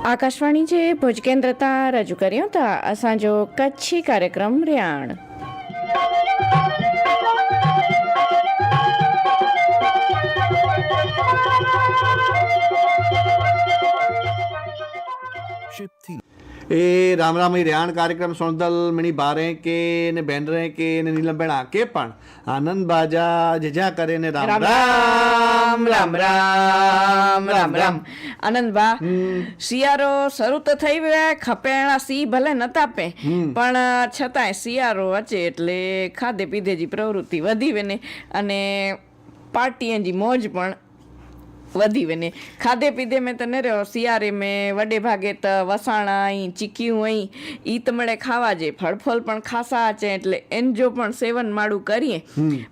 आकाशवाणी जे भुज केंद्र तां रजू करियूं था असांजो कच्छी कार्यक्रम रियाण। એ રામ રામ રેહાણ કાર્યક્રમ સોનદલ મણી બારે કે ને બેનરે કે ને નીલમબેન આકે પણ આનંદ બાજા જજા કરે ને રામ રામ રામ રામ રામ રામ આનંદ બા શિયાળો શરૂ તો થઈ ગયા ખપેણા સી ભલે ન તાપે પણ છતાંય શિયાળો અચે એટલે ખાધે પીધે પ્રવૃત્તિ વધી વેને અને પાર્ટીअ जी मौज पण वधी वञे। खाधे पीधे में त न रहियो, सियारे में वॾे भागे त वसाणा ऐं चिकियूं ऐं ई त મળે ખાવા જે ફળફળ પણ ખાસા અચે એટલે એન जो પણ સેવન માળું કરીએ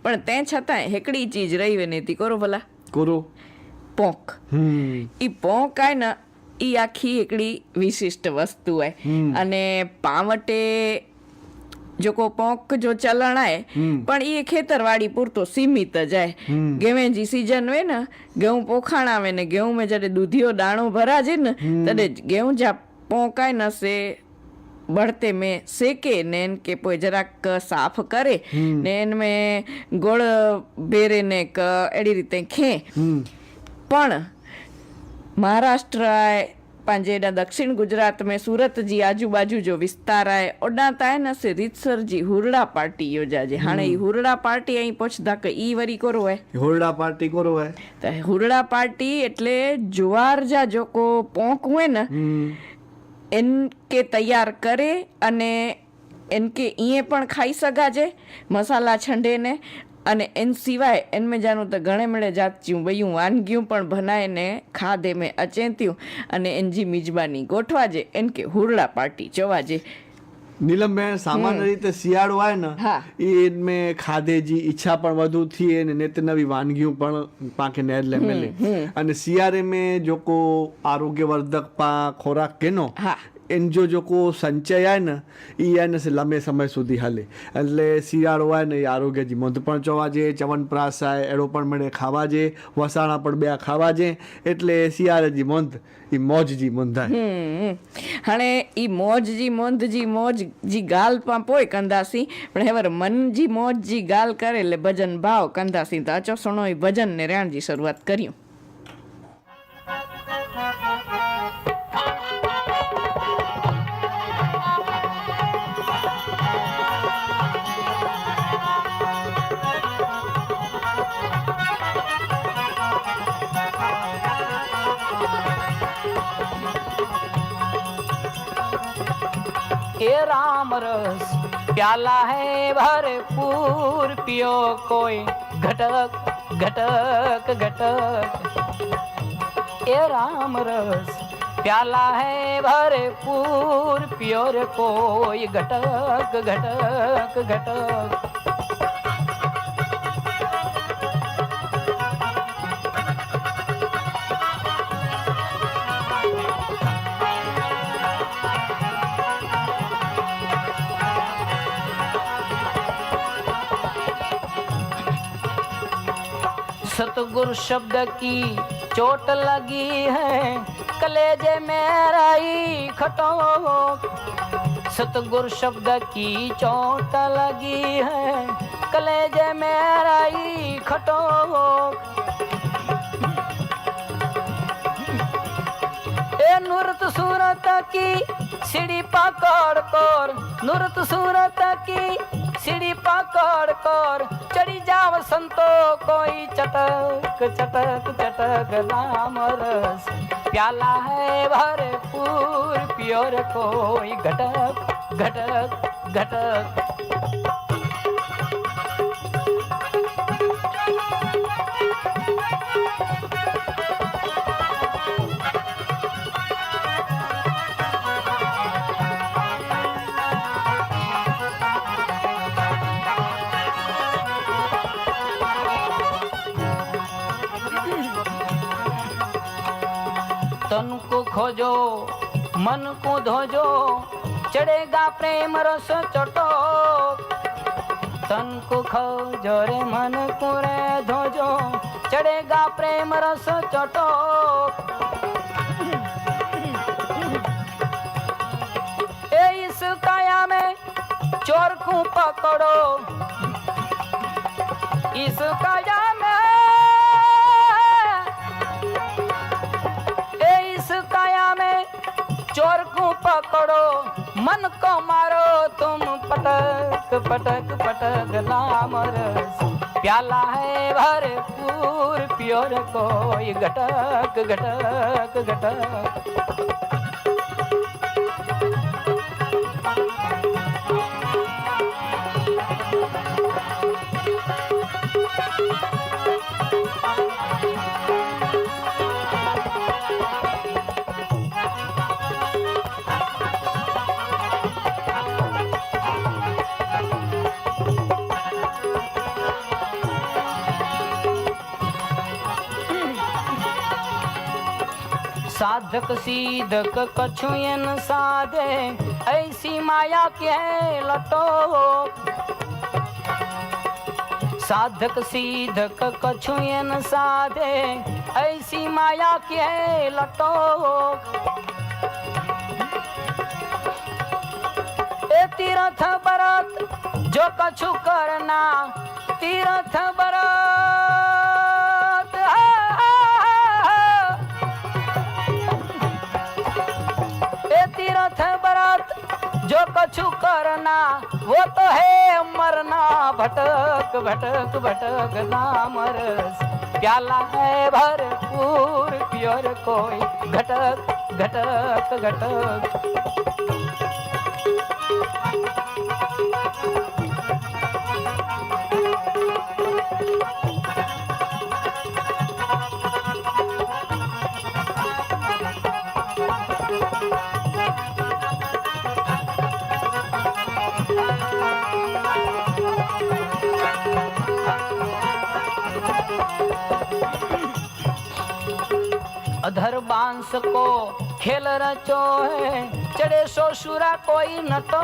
પણ તે છતાંય हिकिड़ी चीज रही वञे थी करो भला करो पोंक। ई पोंक आहे न ई आखी हिकिड़ी विशिष्ट वस्तु आहे अने पां वटे जेको पोंक जो चलण आहे पण इहे खेतरवाड़ी पूरतो सीमित ज आहे। गेहूं जी सीजन हुए न, गेहूं पोखाण आवे ने गेहूं में जॾहिं दूधियो दाणो भराजे न तॾहिं गेहूं जा पोंक आहे न से बड़ते में सेके ने इनके पोइ જરાક साफ़ करे ने इनमें गोड़ बेरे ने अहिड़ी रीते खे पण महाराष्ट्र आहे पंहिंजे एॾा दक्षिण गुजरात में सूरत जी आजू बाजू जो विस्तार आहे ओॾां त आहे न से रीतसर जी हुरड़ा पार्टी योजाजे। हाणे ई हुरड़ा पार्टी ऐं पुछदा के ई वरी कोरो आहे हुरड़ा पार्टी कोरो आहे त हुरड़ा पार्टी એટલે ज्वार जा जेको पोंक हुए न इनके तैयार करे अने इनके ईअं पण खाई सघाजे मसाला छंडे ने અને એન સિવાય એનमें જાણું તો ઘણે મળે જાતિયું બયું વાનગીયું પણ બનાય ને ખાધે में अचें थियूं અને એનજી મિજબાની ગોઠવાજે એન કે હુરડા પાર્ટી ચવાજે। નીલમબેન સામાન્ય રીતે શિયાળો આવે ને એમાં ખાધે જી ઈચ્છા પણ વધુ થઈએ ને નિત નવી વાનગીઓ પણ પાકે નેરલે મળે અને શિયાળે में જોકો આરોગ્યવર્ધક પા ખોરાક કેનો એન જોકો સંચય आहे ને એ आहे ને લાંબે સમય સુધી હાલે એટલે શિયાળો आहे ને એ આરોગ્યજી મંદ પણ ચવાજે ચવનપ્રાશ आहे એડો પણ મળે ખાવાજે વસાણા પણ બે ખાવાજે એટલે શિયાળાજી મંદ એ મોજજી મંદ आहे। हाणे ई मौज जी गाल पा पोइ कंदासीं पण हेवर मन जी मौज जी गाल करे ले भजन भाव कंदासीं त अचो सुनो ई भजन ने रहण जी शुरुआत करियूं। हे राम रस प्याला है भरपूर पियो कोई घटक घटक घटक। हे राम रस प्याला है भरपूर पियो रे कोई घटक घटक घटक। सतगुरु शब्द की चोट लगी है कलेजे मेरा ही खटोक। सतगुरु शब्द की चोट लगी है कलेजे मेरा ही खटोक। ए नूरत सूरत की सीढ़ी पकड़ कर, नूरत सूरत की सीढ़ी पकड़ कर चढ़ी जाव संतो कोई चटक चटक चटक। राम रस प्याला है भरपूर पियो रे कोई घटक घटक घटक। तन को खोजो मन को धोजो चढ़ेगा प्रेम रस चटो। तन को खोजो रे मन को रे धोजो चढ़ेगा प्रेम रस चटो। चोर को पकड़ो इस काया में, इस काया में चोर को पकड़ो, मन को मारो तुम पटक पटक पटक नाम रस, प्याला है भरपूर पियो रे कोई घटक घटक घटक। साधक सीधक कछुयन साधे, ऐसी माया के लटो। साधक सीधक कछुयन साधे, ऐसी माया के लटो। ए तीर्थ बरत जो कछु करना, तीर्थ बरत तीर्थ बरत जो कछु करना, वो तो है मरना भटक भटक भटक नाम रस, प्याला है भरपूर पियो रे कोई घटक घटक घटक। अधर बांस को खेल रचो है, चढ़े ससुरा कोई नटो।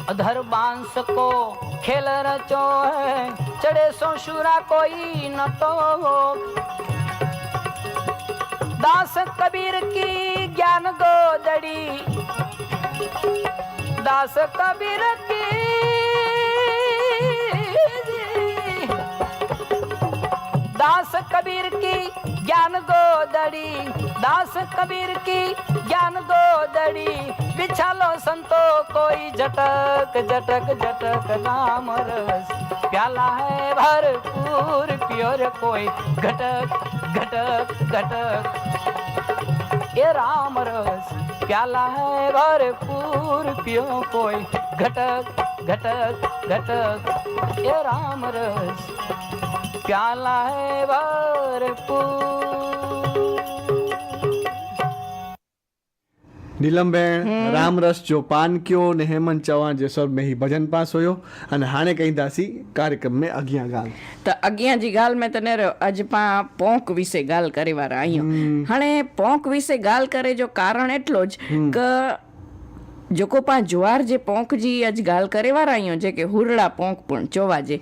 अधर बांस को खेल रचो है, चढ़े ससुरा कोई नटो। दास कबीर की ज्ञान गोदड़ी, दास कबीर की, दास कबीर की ज्ञान गोदड़ी, दास कबीर की ज्ञान गोदड़ी, बिछा लो संतो कोई झटक झटक झटक नाम रस, प्याला है भरपूर पियो रे कोई घटक घटक घटक। ये राम रस प्याला है भरपूर पियो कोई घटक घटक घटक। ये राम रस प्याला है भरपूर। નીલમબેન રામરસ જો પાન કયો ને હેમંત ચૌહાણ જે સર में ही भजन पास हुयो અને हाणे कहीं दासी कार्यक्रम में अॻियां ॻाल्हि त अॻियां जी ॻाल्हि में त न रहियो, अॼु पाण पोंक विषय ॻाल्हि करे वारा आहियूं। हाणे पोंक विषय ॻाल्हि करे जो कारण एटलो ज क जेको पाण ज्वार जे पोंक जी अॼु ॻाल्हि करे वारा आहियूं, जेके हुरड़ा पोंक पण चवाजे।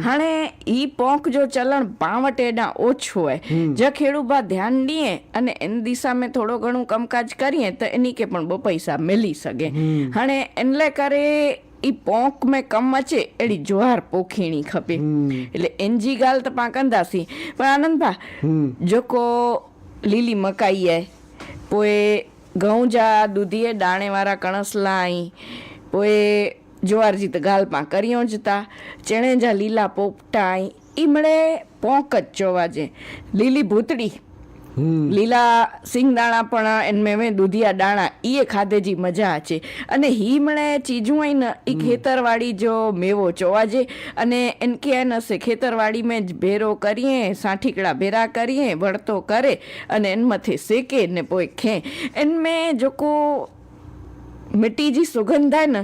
हाणे ई पोंक जो चलण पाण वटि एॾा ओछो आहे। जो खेडूबा ध्यानु ॾिए अने इन दिशा में थोरो घणो कमकाज करिए त इन खे पण ॿ पैसा मिली सघे। हाणे इन लाइ करे ई पोंक में कमु अचे अहिड़ी ज्वार पोखीणी खपे। એટલે इन जी ॻाल्हि त पाण कंदासीं, पर आनंद भाउ जेको લીલી મકાઈ आहे, पोइ ઘઉં जा दूधीअ दाणे वारा कणसला आई, पोइ ज्वार जी त ॻाल्हि पाण करियूं ज था, चणे जा लीला पोपटा आई, ई मिड़े पोंक ज चवाजे। લીલી ભૂતળી, લીલા સિંગદાણા પણ એનमें में दूधिया દાણા એ ખાધે जी મજા અચે। અને ही મળે ચીજું आई न ई ખેતરવાડી जो મેવો चवाजे। અને इनके है न से ખેતરવાડી में भेरो करिए, साठीकड़ा भेरा करिए, वड़तो करे अने इन मथे सेके ने पोइ खे। इनमें जेको मिट्टी जी सुगंध है न,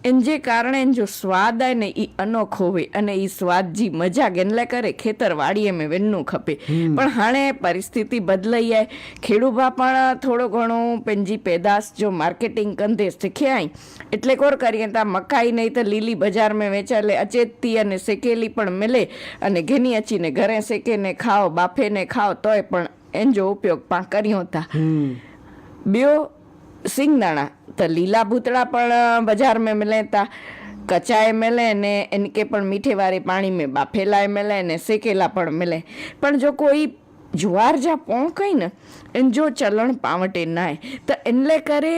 इन जे कारण इन जो स्वाद है न ई अनोखो हुए अने ई स्वाद जी मजा इन लाइ करे खेतरवाड़ीअ में वञणो खपे। पण हाणे परिस्थिति बदलई आहे, खेडूबा पण थोड़ो घणो पंहिंजी पैदाश जो मार्केटिंग कंदे सिखिया आहिनि। એટલે કોર કરીએ તા મકાઈ નહીં તો લીલી બજાર में વેચાલે અચેતી અને શેકેલી પણ મળે અને ઘેની અચીને ઘરે શેકેને ખાઓ, બાફેને ખાઓ તોય પણ એન जो ઉપયોગ પાણ કર્યો था। ॿियो सिंगदाणा त लीला भूतड़ा पण बाजार में मिले था, कचाए मिले ने इनके पण मीठे वारे पानी में बाफेला मिले ने सेकेला पण मिले। पण जो कोई ज्वार जा पोंक है न इन जो चलण पावटे ना है तो इनले करे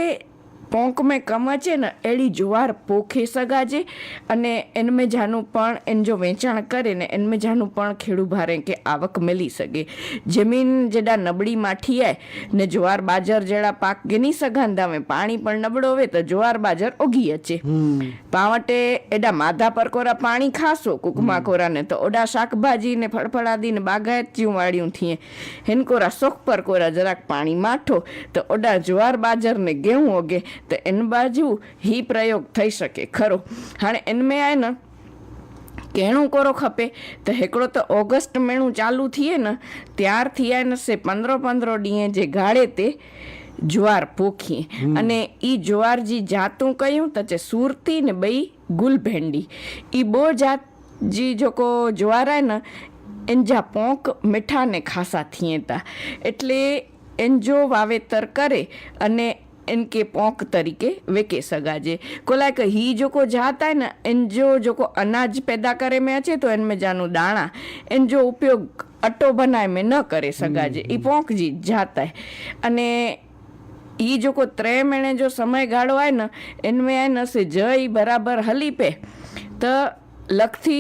पोंक में कम अचे न अड़ी ज्वार पोखे सगाजे अने इनमें जानु पण इन जो वेचाण करे ने इनमें जानु पण खेडू भारे के आवक मिली सके। जमीन जेड़ा नबड़ी माठी है ने ज्वार बाजर जेड़ा पाक गिनी सगांदा में पानी पण नबड़ो होवे तो ज्वार बाजर उगी अचे। पावटे एडा माधा परकोरा पानी खासो कुकमा कोरा ने तो ओडा शाकभाजी ने फड़फड़ादी ने बागायतियूं वाड़ियूं थी हिनकोरा सोख परकोरा जराक पानी माठो तो ओडा ज्वार बाजर ने गेहूं उगे तो इन बाजू ही प्रयोग थई सके खरो। हाणे इनमें आहे न केणो कोरो खपे तो हिकिड़ो तो ऑगस्ट महीनो चालू थिए न त्यारथी आहे न से 15 ॾींहं जे गाड़े ते ज्वार पोखीए अने ई ज्वार जी जातूं कयूं त चे सूरती ने ॿई गुल भेंडी ई बो जात जी जेको ज्वार आहे न इन जा पोंक मीठा ने खासा थिए था એટલે इन जो वावेतर करे अने इनके पोंक तरीके वेके सगाजे। को लाइक ही जो को जात है ना इन जो को अनाज पैदा करे में अचे तो इनमें जानु दाणा इन जो उपयोग अटो बनाए में न करे सगाजे ई पोंक जी जात है। अने ई जो को 3 महीने जो समय गाड़ो है ना इनमें है न से जई बराबर हली पे तो 1 लाख थी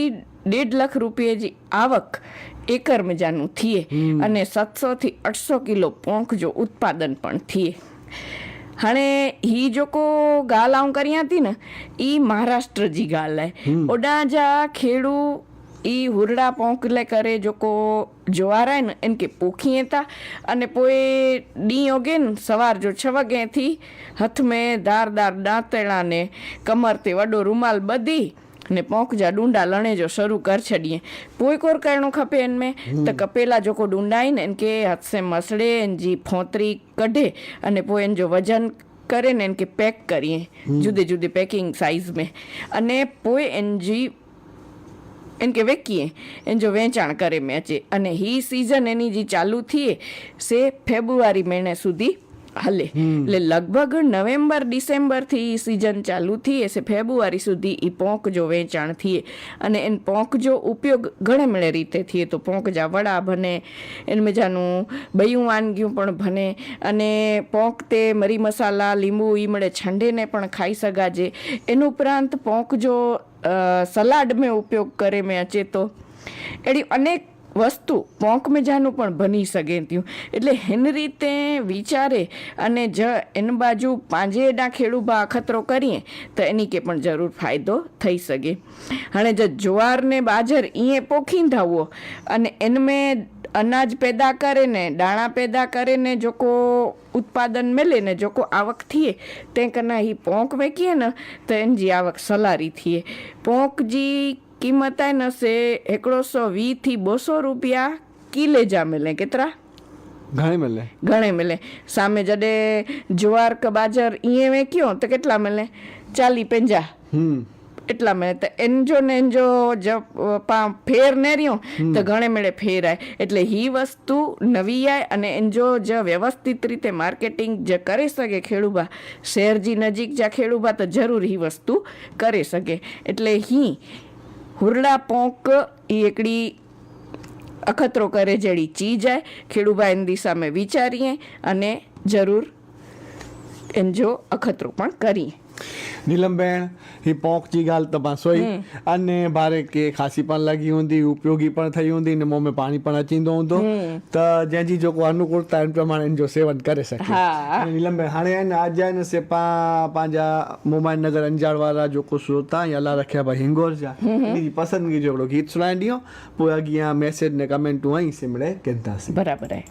1.5 लाख रुपये जी आवक एकड़ में जानु थिए अने 700 थी 800 किलो पोंक जो उत्पादन पण थिए। हाणे ही जेको ॻाल्हि आऊं करियां थी न ई महाराष्ट्र जी ॻाल्हि आहे। ओॾां जा खेड़ू ई हुरड़ा पोंकले करे जेको ज्वार आहे न इनके पोखीए था अने पोइ ॾींहुं उगे न सवार जो 6 वॻे थी हथ में धारदार दांतेड़ा ने कमर ते वॾो रुमाल ॿधी ने पोंक जा डूंडा लणे जो शुरू कर छॾिए। पोइ कोर करणो खपे इनमें त कपेला जेको डूंडा आहिनि इनके हथ से मसड़े इनजी फोतरी कढे अने पोइ इन जो वजन करे ने इनके पैक करिए जुदे जुदे पैकिंग साइज में अने पोइ इनके वेकीए इन जो वेचाण करे में अचे अने ही सीजन इनी जी चालू थिए से फेब्रुआरी महीने सुधी हले એટલે લગભગ નવેમ્બર ડિસેમ્બર થી सीजन चालू थिए से फेब्रुआरी सुधी ई पोंक जो वेचाण थिए अने इन पोंक जो उपयोग घणे मेळे रीते थिए तो पोंक जा वड़ा बने इनमें जानु बयूं वानगियूं पण बने अने पोंक ते मरी मसाला लींबू ई मळे छंडे ने पण खाई सगाजे। इन उपरांत पोंक जो सलाड में उपयोग करे में अचे तो एड़ी अनेक वस्तु पोंक में जानु पण बनी सके थियूं એટલે हिन रीते विचारे अने इन बाजू पांजे एडा खेडूबा अखतरो करिए तो एनी के पण जरूर फायदो थई सके। हाणे जो ज्वार ने बाजर इए पोखींदा हुओ अने इनमें अनाज पैदा करे ने दाणा पैदा करे ने जोको उत्पादन मिले ने जोको आवक थिए ते कना ही पोंक वेकीए न तो इन जी आवक सलारी थिए। पोंक जी कीमत है न से 120 थी 200 रुपया किले जा मिले केतरा घणे मिले सामे जडे ज्वार का बाजार इए वेक्यो तो केटला मिले 40-50 એટલા મળે તો એનજો ને એનજો ફેર ને રહ્યો તો ઘણે મેળે ફેર આય એટલે ही વસ્તુ નવી આય અને એનજો જ વ્યવસ્થિત રીતે માર્કેટિંગ જ કરી શકે ખેડૂબા શહેરજી નજીક જા ખેડૂબા તો જરૂર ही વસ્તુ કરી શકે। એટલે ही हुरड़ा पोंक ई एकड़ी अखतरो करे जड़ी चीज है खेडूबा इन दिशा में विचारिए अने जरूर एनजो अखतरो पण करिए। नीलमबेन ही पोंक जी गाल तमाम सोई अने बारे के खासी पण लगी हुंदी उपयोगी पण थई हुंदी ने मुंह में पानी पण अचींदो हुंदो त जंहिंजी जेको अनुकूलता इन प्रमाणे इन जो सेवन करे सके। नीलमबेन हाणे आहिनि आज आहिनि से पंहिंजा मोबाइल नगर अंजार वारा जेको श्रोता या अला रखिया भाई हिंगोर जा इनजी पसंदगी जो हिकिड़ो गीत सुनाए ॾियो पोइ अॻियां मैसेज ने कमेंटूं आई सिमड़े कंदासीं। बराबर है।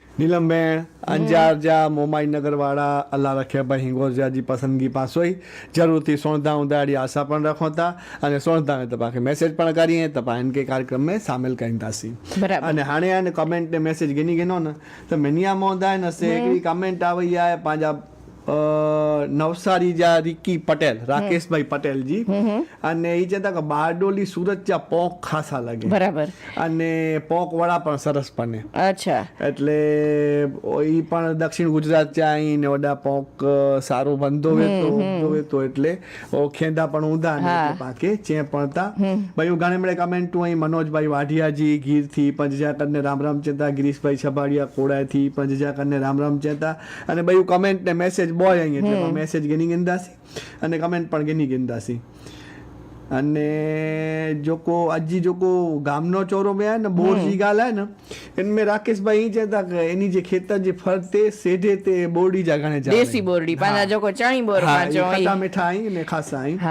नीलमबेन अंजार जा मोमाई नगर वाला अल्लाह रखे भाई हिंगोर जा जी पसंदगी पासो ही जरूर थी सुणंदा हूंदा अहिड़ी आशा पण रखूं था अने सुणंदा आहियूं त तव्हांखे मैसेज पण करिए त पाण इनके कार्यक्रम में शामिल कंदासीं। अने हाणे आहे न कमेंट ने मैसेज गिनी गिनो न त मिनिया मोहंदा आहिनि से हिकिड़ी कमेंट आई आहे पंहिंजा નવસારી જા રિકી પટેલ રાકેશભાઈ પટેલજી અને એ ચેતા કે બારડોલી સુરત જા પોંક ખાસા લાગે બરાબર અને પોંક વડા પણ સરસ બને અચ્છા એટલે એ પણ દક્ષિણ ગુજરાત ચા અહીં ને વડા પોંક સારો બંધો વેતો એટલે ખેંદા પણ ઊંધા ને એટલે પાકે ચે પડતા ભાઈ ગાણે મળે કમેન્ટ અહીં મનોજભાઈ વાઢિયાજી ગીરથી પંજાકર ને રામ રામ ચેતા ગિરીશભાઈ છબાડિયા કોડાથી પંજાકર ને રામ રામ ચેતા અને ભાઈ કમેન્ટ ને મેસેજ બોય અહીં એટલે મેસેજ ગેની ગેંદાસી અને કમેન્ટ પણ ગેની ગેંદાસી અને જોકો અજી જોકો ગામનો ચોરો में है ना बोर जी गाल है ना इनमें राकेश भाई ही चेता कि एनी जे खेतर जे फरते सेढे ते बोरडी जा गणे जा દેશી બોરડી પાના જોકો ચણી બોર પાંચો ખાટા મીઠા અહીં ને ખાસા અહીં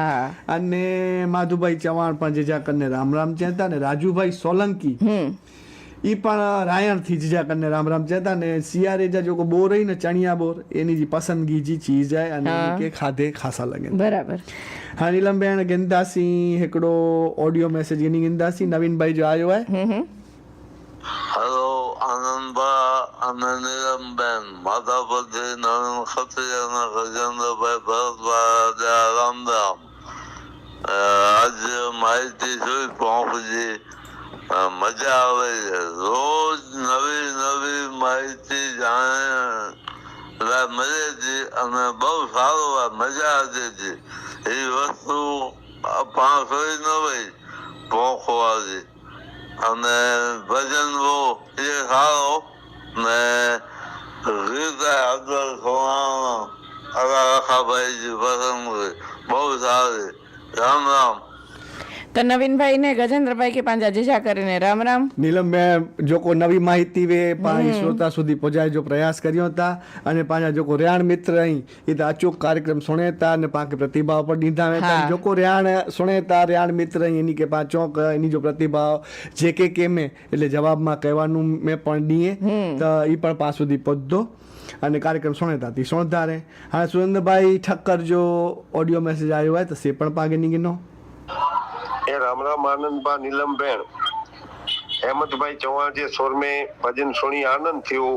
અને માધુભાઈ ચવાણ પણ જે જા કરને રામ રામ ચેતા ને રાજુભાઈ સોલંકી ઈ પણ રાયણ થી જીજા કરને રામ રામ ચેતા ને સિયારે જા જોકો બોર રહી ને ચણિया बोर એની जी પસંદગી जी चीज है અને કે ખાધે ખાસા લગે બરાબર હા નીલમબેન ગેંદાસી હિકડો ઓડિયો મેસેજ એની ગેંદાસી નવીનભાઈ જો આયો હે હેલો આનંદબા અને નીલમબેન માધાપતિ નવીન ખત્રી અને ગજેન્દ્રભાઈ ભરતભાઈ રામ રામ આજે માહિતી જોઈ પહોંચી મજા આવે છે રોજ નવી નવી માહિતી જાણે મળે છે અને બહુ સારું મજા આવતી હતી એ વસ્તુ પાંચોય ન હોય પહોંચવાથી અને ભજન બહુ એ સારો ને ગીત આગળ સોનાનો અખાભાઈજી પસંદ બહુ સારી રામ રામ તો નવીનભાઈ ને ગજેન્દ્રભાઈ કે પાંજા જીજા કરીને રામ રામ નીલમ મેં જોકો નવી માહિતી વે પાંચ શ્રોતા સુધી પહોંચાય જો પ્રયાસ કર્યો હતા અને પાંજા જોકો રેણ મિત્ર અહીં એ તો અચૂક કાર્યક્રમ સુણેતા અને પાકે પ્રતિભાવ પર દીધા હતા જોકો રેણ સુણેતા રેણ મિત્ર અહીં એની કે પાચોક એની જો પ્રતિભાવ જે કે મેં એટલે જવાબમાં કહેવાનું મેં પણ દીએ તો એ પણ પાંચ સુધી પહોંચતો અને કાર્યક્રમ સુણેતા હતી સોણધારે હા સુરેન્દ્રભાઈ ઠક્કર જો ઓડિયો મેસેજ આવ્યો હોય તો સે પણ પાગે નીકળનો એ રામ રામ આનંદબા નીલમબેન હેમંતભાઈ ચૌહાણ જે સ્વર में ભજન સુણી આનંદ થયો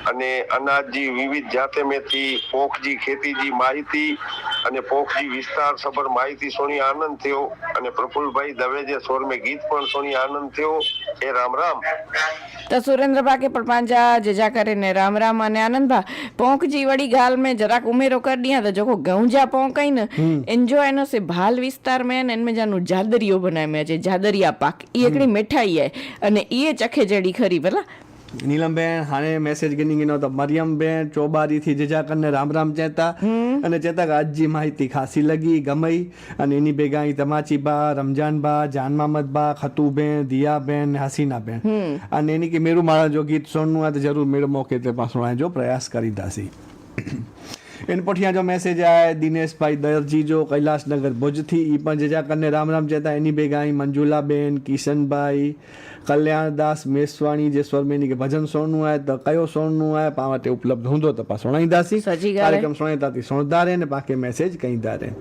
અને અનાજજી વિવિધ જાતે મેથી પોખજી ખેતીજી માહિતી અને પોખજી વિસ્તાર સબર માહિતી સુણી આનંદ થયો અને પ્રફુલભાઈ દવે જે સ્વર में ગીત પણ સુણી આનંદ થયો એ રામ રામ તો સુરેન્દ્રભા કે પણ પાંજા જેજા કરીને રામ રામ અને આનંદભા પોંકજી વડી गाल में જરાક ઉમેરો कर दिया तो जोको गौजा पोंकई न एंजो एनो से भाल विस्तार में न इनमें जानु जादरियो बनाए में जे जादरिया पाक ई एकड़ी मिठाई है અને ઈ ચખે જડી ખરી ભલા નીલમબેન હાણે મેસેજ ગની ગનો તો મરિયમબેન ચોબારી થી જેજા કરને રામ રામ ચેતા અને ચેતા કે આજજી માહિતી ખાસી લગી ગમઈ અને એની ભેગા તમાચી બા રમજાન બા જાન મામદ બા ખતુબેન દિયાબેન હસીનાબેન અને એની કે મેરું મારા જો ગીત સોનનું આ તો જરૂર મેરો મોકે તે પાસું જો પ્રયાસ કરી દાસી इन पठिया जो मैसेज आया दिनेशभाई दर्जी जो कैलाशनगर भुज थी ई पण जेजा करने राम राम चेता एनी भेगा मंजूला बेन किशनभाई कल्याणदास मेसवाणी जे स्वर में के भजन सोनू है तो कयो सोनू है पावटे उपलब्ध होंदो तो पा सुणाई दासी कार्यक्रम सुणाईता थी सुणदारे ने बाकी मैसेज कहीं दारे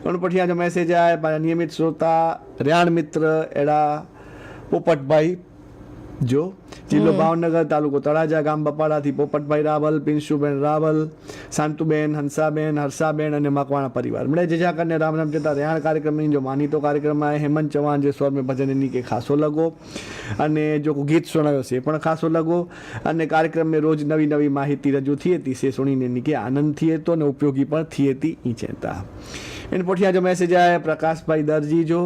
उन पठिया जो मैसेज आया पा नियमित श्रोता रेण मित्र एड़ा पोपटभाई जो जिल्लो भावनगर तालुको तळाजा गाम बपाडाથી પોપટભાઈ રાવલ પિન્શુબેન રાવલ શાંતુબેન હંસાબેન હર્ષાબેન અને મકવાણા પરિવાર મળે જેજા કરને રામ રામ ચેતા રેહાણ કાર્યક્રમની જો માનીતો કાર્યક્રમ आहे हेमंत चौहान जे स्वर में भजन ની કે ખાસો લગો અને જો ગીત સુણાયો છે પણ ખાસો લગો અને કાર્યક્રમ में रोज नवी नवी माहिती रजू थी હતી से सुनीने ની કે આનંદ થી હતો ને ઉપયોગી પણ થી હતી ઈ ચેતા इन पोठिया जो मैसेज आया प्रकाशभाई दर्जी जो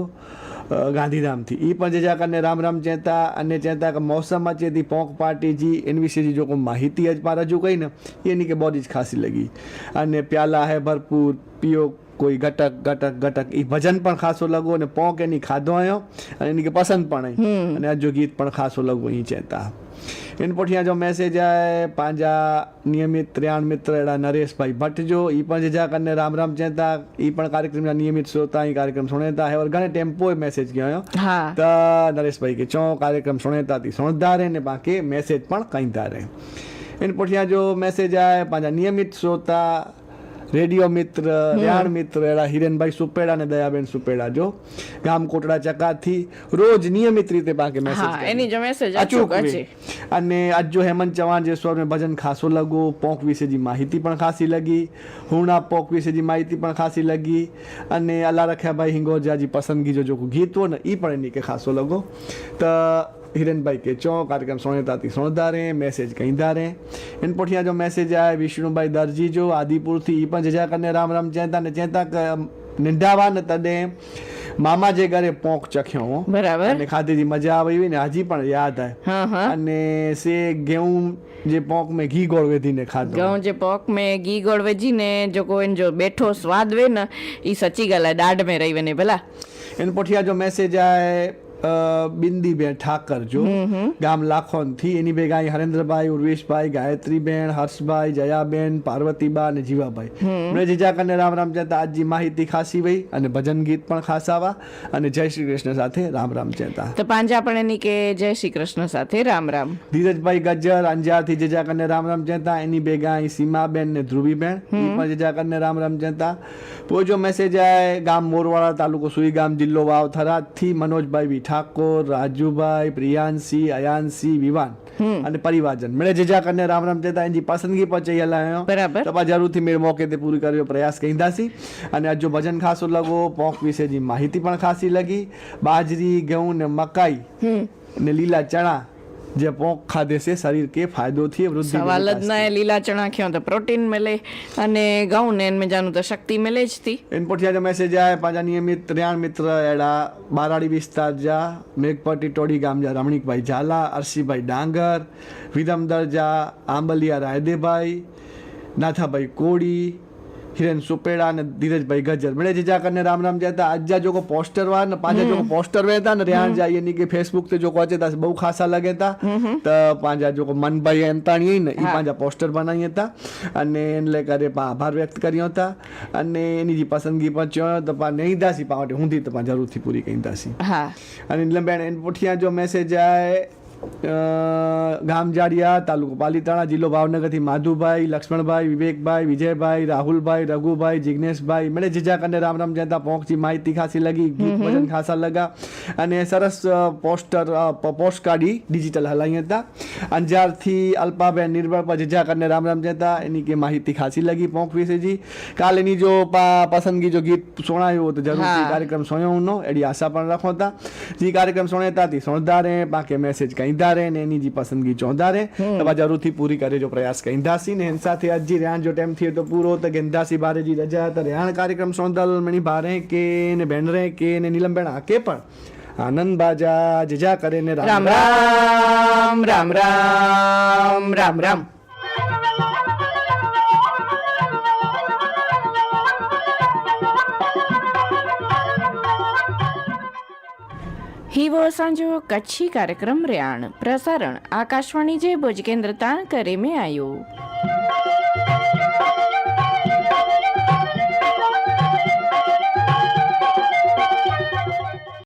गांधीधाम थी ई पण जेजा करने राम राम चेता अने चेता के मौसम अचे थी पोंक पार्टी जी इन विषय जी जो को माहिती अज पार रजू कई न एनी के बॉडी खासी लगी अने प्याला है भरपूर पियो कोई घटक घटक घटक ई भजन पण खासो लगो ने पोंक एनी खाधो आयो अने एनी के पसंद पण आई अने आज जो गीत पण खासो लगो ई चेता इन पोठिया जो मैसेज आए पांजा नियमित रेण मित्र एड़ा नरेश भाई भट्ट जो ई पण जेजा करने राम राम चेता ई पण कार्यक्रम ना नियमित श्रोता ई कार्यक्रम सुनेता है और घणे टेम्पो मैसेज गयो तो नरेश भाई के चो कार्यक्रम सुनेता थी सुणदारे ने बाकी मैसेज पण कईंदा रहे इन पोठिया जो मैसेज आए पांजा नियमित श्रोता રેડિયો મિત્ર રેહાણ મિત્ર એડા હિરેનભાઈ સુપેડા અને દયાબેન સુપેડા જો ગામ કોટડા ચકાથી રોજ નિયમિત રીતે પાકે મેસેજ હા એની જો મેસેજ અચૂક અચૂક વે. અને આજ જો હેમંત ચૌહાણ જે સ્वर में भजन खासो लॻो पोंक विषय जी माहिती पण खासी लॻी हुणा पोंक विषय जी माहिती पण खासी लॻी અને અલ્લા રખ્યા ભાઈ હિંગોજા जी पसंदगी जो जेको गीत हो न ई पण इन्ही खे खासो लॻो त हिरन भाई के चो कार्यक्रम सुणंदा थी सुणंदा रहे मैसेज कंदा रहे इन पुठियां जो मैसेज आहे विष्णु भाई दर्जी जो आदिपुर थी ई पण जजा कने राम राम चवंदा ने चवंदा नंढा हुआ न तॾहिं मामा जे घरे पोंक चख्यो हो બરાબર અને ખાધી जी मजा આવી हुई ને હજી પણ યાદ आहे હા હા અને સે गेहूं જે પોંક में ઘી ગોળ વેધીને ખાધો ઘઉં જે પોક में ઘી ગોળ વેજીને જો કોઈ જો બેઠો સ્વાદ વે ને ઈ સચી ॻाल्हि आहे ॾाढ में रही वञे भला इन पुठिया जो मैसेज आहे बिंदी बेन ठाकर जो गाम लाखोन थी एनी बेगाई हरेंद्रभाई उर्वेशभाई गायत्रीबेन हर्षभाई जयाबेन पार्वतीबा અને જીવાભાઈ મને જીજા કને રામ રામ કહેતા આજની માહિતી ખાસી વઈ અને ભજન ગીત પણ ખાસાવા અને જય શ્રી કૃષ્ણ સાથે રામ રામ કહેતા તો પાંજા પણ એની કે જય શ્રી કૃષ્ણ સાથે રામ રામ ધીરજભાઈ ગજ્જર અંજારથી જીજા કને રામ રામ કહેતા એની બેગાઈ સીમાબેન ને ધ્રુવીબેન એ પણ જીજા કને રામ રામ કહેતા પોઈ જો મેસેજ आहे ગામ મોરવાડા તાલુકો સુઈગામ જિલ્લો વાવ થરાદથી મનોજભાઈ બી ઠાકોર રાજુભાઈ પ્રિયાંશી અયાંશી વિવાન અને પરિવારજન મેળે જીજા કને રામ રામ કહેતા એની પસંદગી પર ચઈ હલાયો બરાબર તપા જરૂરથી મેળ મોકે તે પૂરી કર્યો પ્રયાસ કહીદાસી અને આજ જો ભજન ખાસો લગો પોંક વિશે जी માહિતી પણ ખાસી લગી બાજરી ઘઉં ને મકાઈ ને લીલા ચણા જે પોંક ખાધે से शरीर के फायदो थी वृद्धि સવાલ જ ના લીલા ચણા ખ્યો તો પ્રોટીન મળે અને ઘઉં ને એનમાં જાનું તો શક્તિ મળે જ थी इन पुठिया जो मैसेज आए पांजा नियमित रेहाण मित्र एड़ा बाराड़ी विस्तार जा मेघपट्टी टोड़ी गाम जा रमणीक भाई झाला अर्शी भाई डांगर विदमदर जा आंबलिया रायदेभाई नाथा भाई कोड़ी हिरेन सुपेड़ा ने धीरज भाई गजर मेरे जीजा करने राम राम जाता आज जा जो को पोस्टर वार न पांजा जो को पोस्टर वेता न रेहाण जा यानी के फेसबुक ते जो को अचे ता बहु खासा लगे ता त पांजा जो को मन भाई अंताणी ने ई पांजा पोस्टर बनाई था અને એને કરે આભાર વ્યક્ત કર્યો હતા અને એની જે પસંદગી પર ચો તો પા નહીં દાસી પાવટે હુંધી તો પા જરૂરથી પૂરી કઈ દાસી હા અને નીલમબેન એન પુઠિયા જો મેસેજ આય ગામ જાડિયા તાલુકો પાલીતાણા જિલ્લો ભાવનગરથી માધુભાઈ લક્ષ્મણભાઈ વિવેકભાઈ વિજયભાઈ રાહુલભાઈ રઘુભાઈ જિગ્નેશભાઈ મને જીજા કને રામ રામ જતા પહોંચી માહિતી ખાસી લગી ગીત ભજન ખાસા લગા અને સરસ પોસ્ટર પોસ્ટ કાઢી ડિજિટલ હલાઈ હતા અંજારથી અલ્પાબેન નિર્ભર પર જીજા કને રામ રામ જતા એની કે માહિતી ખાસી લગી પોંક વિશે जी કાલ એની જો પસંદગી જો ગીત સુણાયો તો જરૂરથી કાર્યક્રમ સુણ્યો નો એડી આશા પણ રાખો હતા જે કાર્યક્રમ સુણેતા થી સુણતા રહે બાકી મેસેજ કહીदा रहे ने एनी जी पसंदगी चौंदा रहे तो जरूर थी पूरी करे जो प्रयास कहींदासी ने साथे आज जी रेहाण जो टाइम थी तो पूरो तो गेंदासी बारे जी रजा तो रेहाण कार्यक्रम सोंदल मणि बारे के ने भेंडरे के ने नीलम बेण आके पण आनंद बाजा जजा करे ने રામ રામ રામ રામ રામ રામ हीवो असांजो कच्छी कार्यक्रम रियाण प्रसारण आकाशवाणी जे भुज केंद्र ताण करे में आयो।